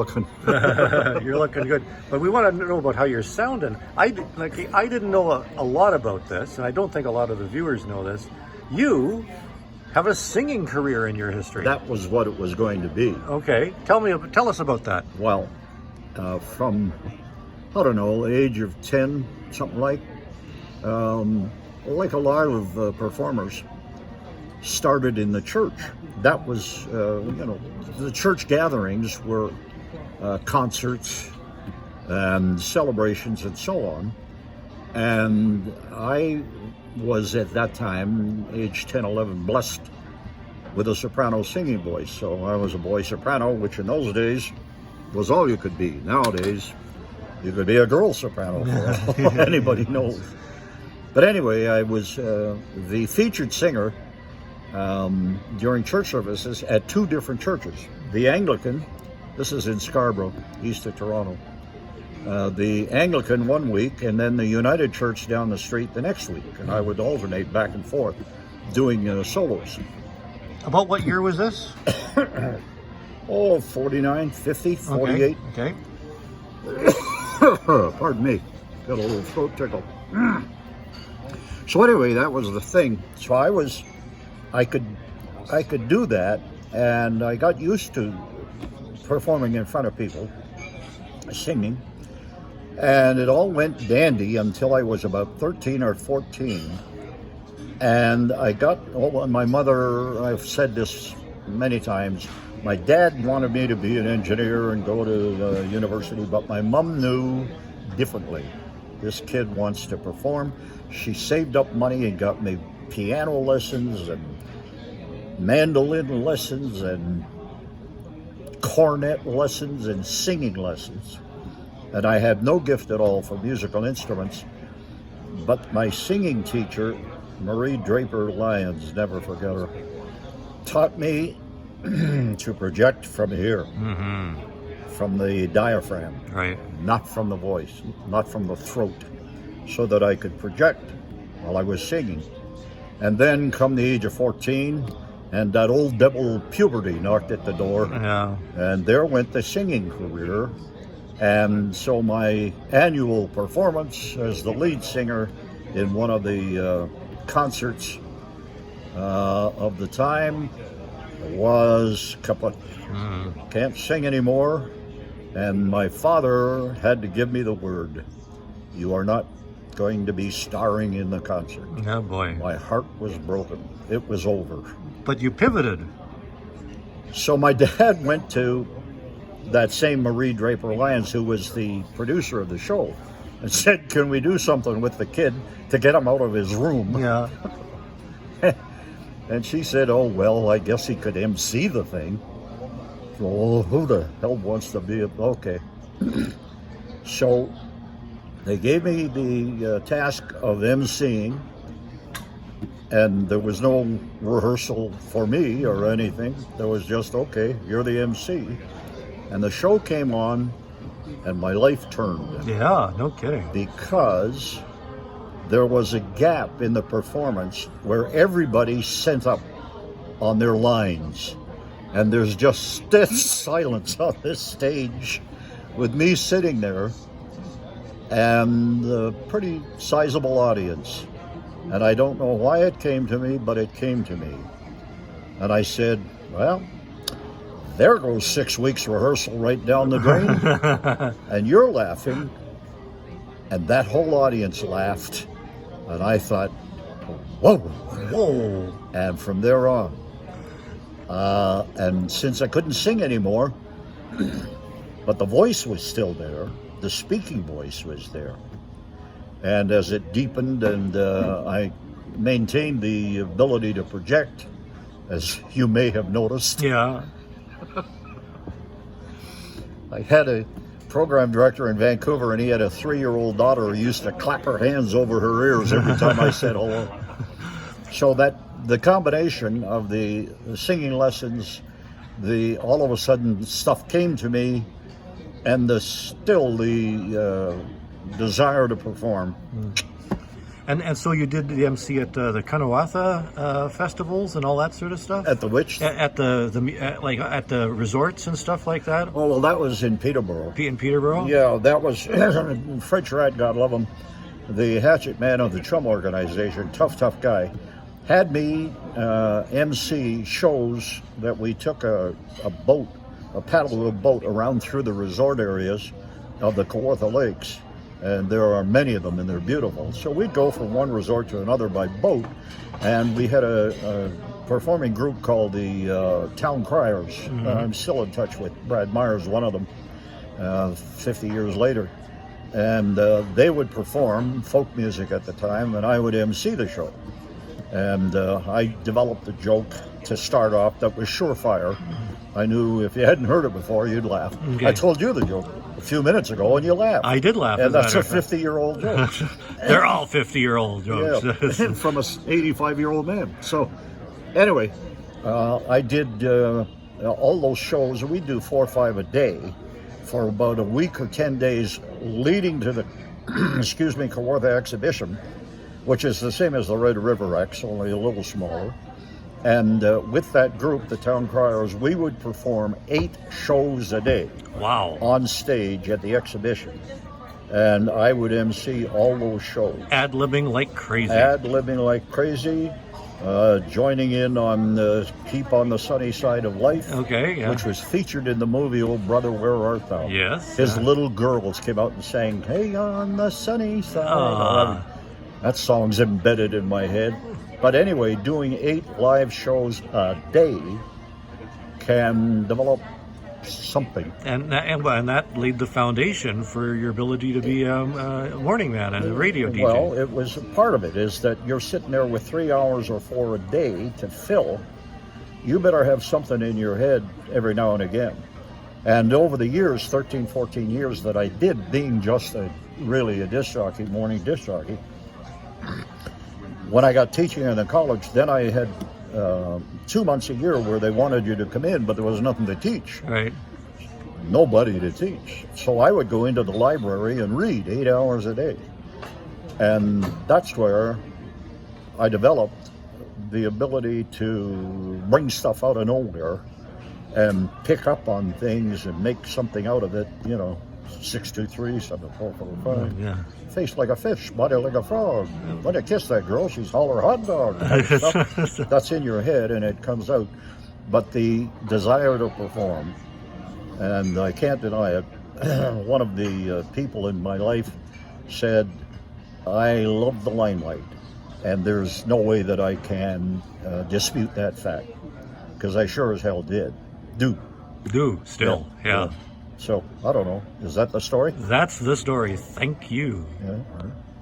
Looking. You're looking good. But we want to know about how you're sounding. I didn't know a lot about this, and I don't think a lot of the viewers know this. You have a singing career in your history. That was what it was going to be. Okay. Tell us about that. Well, from, I don't know, the age of 10, something like a lot of performers started in the church. That was, the church gatherings were concerts and celebrations and so on. And I was at that time, age 10, 11, blessed with a soprano singing voice. So I was a boy soprano, which in those days was all you could be. Nowadays, you could be a girl soprano, for all anybody knows. But anyway, I was the featured singer during church services at two different churches. The Anglican, this is in Scarborough, east of Toronto. The Anglican one week, and then the United Church down the street the next week. And I would alternate back and forth doing solos. About what year was this? 49, 50, 48. Okay. Pardon me, got a little throat tickle. So anyway, that was the thing. So I could do that, and I got used to performing in front of people, singing, and it all went dandy until I was about 13 or 14. And my mother, I've said this many times, my dad wanted me to be an engineer and go to university, but my mom knew differently. This kid wants to perform. She saved up money and got me piano lessons and mandolin lessons and cornet lessons and singing lessons. And I had no gift at all for musical instruments, but my singing teacher, Marie Draper Lyons, never forget her, taught me to project from here, from the diaphragm, Right. not from the voice, not from the throat, so that I could project while I was singing. And then come the age of 14, and that old devil puberty knocked at the door, Yeah. and there went the singing career. And so my annual performance as the lead singer in one of the concerts of the time was kaput. Can't sing anymore. And my father had to give me the word. You are not going to be starring in the concert. Oh boy. My heart was broken. It was over. But you pivoted. So my dad went to that same Marie Draper Lyons, who was the producer of the show, and said, can we do something with the kid to get him out of his room? Yeah. And she said, oh, well, I guess he could MC the thing. Oh, who the hell wants to be okay. So they gave me the task of MCing, and there was no rehearsal for me or anything. There was just, okay, you're the MC. And the show came on, and my life turned. Yeah, no kidding. Because there was a gap in the performance where everybody sent up on their lines. And there's just stiff silence on this stage with me sitting there and a pretty sizable audience. And I don't know why it came to me, but it came to me. And I said, well, there goes 6 weeks rehearsal right down the drain. And you're laughing. And that whole audience laughed. And I thought, whoa, whoa. And from there on, and since I couldn't sing anymore, but the voice was still there, the speaking voice was there. And as it deepened and I maintained the ability to project, as you may have noticed. Yeah. I had a program director in Vancouver, and he had a 3-year-old daughter who used to clap her hands over her ears every time I said hello. So that the combination of the singing lessons, all of a sudden stuff came to me, and the desire to perform. And so you did the MC at the Kanawatha festivals and all that sort of stuff? At the which? At like at the resorts and stuff like that? Oh, well, that was in Peterborough. In Peterborough? Yeah, that was French Rat, God love him, the hatchet man of the Chum organization, tough guy, had me MC shows that we took a boat, a paddle boat around through the resort areas of the Kawartha Lakes. And there are many of them, and they're beautiful. So we'd go from one resort to another by boat, and we had a performing group called the Town Criers. I'm still in touch with Brad Myers, one of them, 50 years later. And they would perform folk music at the time, and I would MC the show. And I developed a joke to start off that was surefire. I knew if you hadn't heard it before, you'd laugh. Okay. I told you the joke a few minutes ago, and you laughed. I did laugh. And that's a 50-year-old joke. They're all 50-year-old jokes. Yeah, from a 85-year-old man. So, anyway, I did all those shows. We'd do 4 or 5 a day for about a week or 10 days leading to the, Kawartha exhibition, which is the same as the Red River X, only a little smaller. And with that group, the Town Criers, we would perform 8 shows a day. Wow. On stage at the exhibition. And I would MC all those shows. Ad-libbing like crazy. Ad-libbing like crazy. Joining in on Keep on the Sunny Side of Life. Okay, yeah. Which was featured in the movie Oh Brother, Where Art Thou? Yes. His little girls came out and sang, Hey on the Sunny Side. That song's embedded in my head. But anyway, doing 8 live shows a day can develop something. And that laid the foundation for your ability to be a morning man and a radio DJ. Well, it was part of it is that you're sitting there with 3 hours or 4 a day to fill. You better have something in your head every now and again. And over the years, 13, 14 years that I did, being just really a disc jockey, morning disc jockey, when I got teaching in the college, then I had 2 months a year where they wanted you to come in, but there was nothing to teach. Right. Nobody to teach. So I would go into the library and read 8 hours a day. And that's where I developed the ability to bring stuff out of nowhere and pick up on things and make something out of it, 623, 7445. Yeah. Face like a fish, body like a frog. When you kiss that girl, she's holler hot dog. That's in your head and it comes out. But the desire to perform, and I can't deny it, one of the people in my life said, I love the limelight. And there's no way that I can dispute that fact. Because I sure as hell did. Do Still. Yeah. So, I don't know. Is that the story? That's the story. Thank you. Yeah.